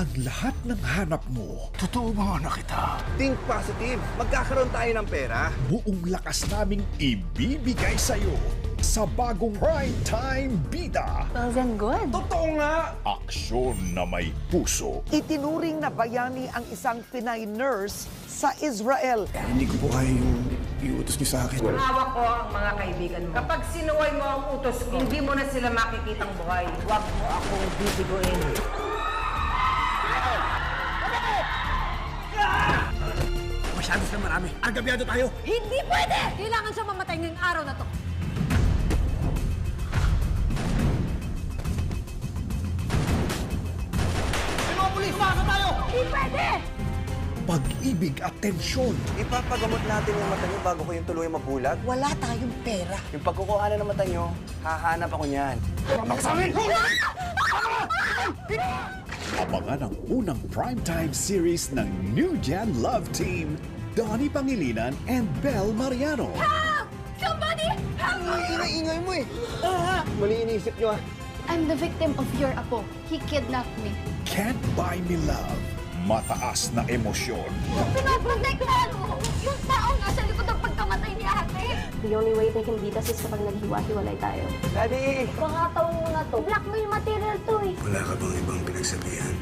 ang lahat ng hanap mo. Totoo ba na kita? Think positive. Magkakaroon tayo ng pera. Buong lakas naming ibibigay sa'yo sa bagong Primetime Bida. Well, then good. Totoo nga! Aksyon na may puso. Itinuring na bayani ang isang Pinay nurse sa Israel. Hindi ko po kaya yung iutos niyo sa akin. Hawak ko ang mga kaibigan mo. Kapag sinuway mo ang utos ko, hindi mo na sila makikitang buhay. Huwag mo akong bibiguin. Masyado sila marami. Argabyado tayo. Hindi pwede! Kailangan siya mamatay ngayong araw na to. Hindi pwede! Pag-ibig at tensyon. Ipapagamot natin yung mata niyo bago ko yung tuluyan mabulag. Wala tayong pera. Yung pagkukuhanan ng mata niyo, hahanap ako niyan. Abangan ang unang primetime series ng New Gen Love Team, Donnie Pangilinan and Belle Mariano. Help! Somebody help me! Ingay mo eh. Mali iniisip niyo ah. I'm the victim of your apo. He kidnapped me. Can't Buy Me Love. Mataas na emosyon. Pinoprotektahan mo yung taong nasa likod ng pagkamatay ni ate. The only way they can beat us is kapag naghiwa-hiwalay tayo. Daddy! Pangataon mo na to. Blackmail material to eh. Wala ka bang ibang pinagsabihan?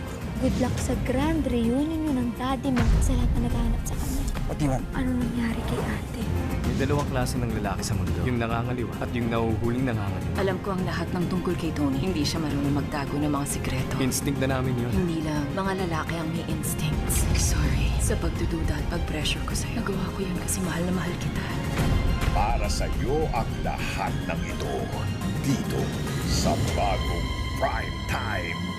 Good luck sa grand reunion yun ng daddy mo sa lahat na naghahanap sa kanya. Patiwan. Ano nangyari kay ate? May dalawang klase ng lalaki sa mundo. Yung nangangaliwa at yung nahuhuling nangangaliwa. Alam ko ang lahat ng tungkol kay Tony. Hindi siya marunong magtago ng mga sikreto. Instinct na namin yun. Hindi lang. Mga lalaki ang may instincts. Sorry. Sa pagdududa at pag-pressure ko sa'yo. Nagawa ko yun kasi mahal na mahal kita. Para sa iyo ang lahat ng ito. Dito sa bagong Primetime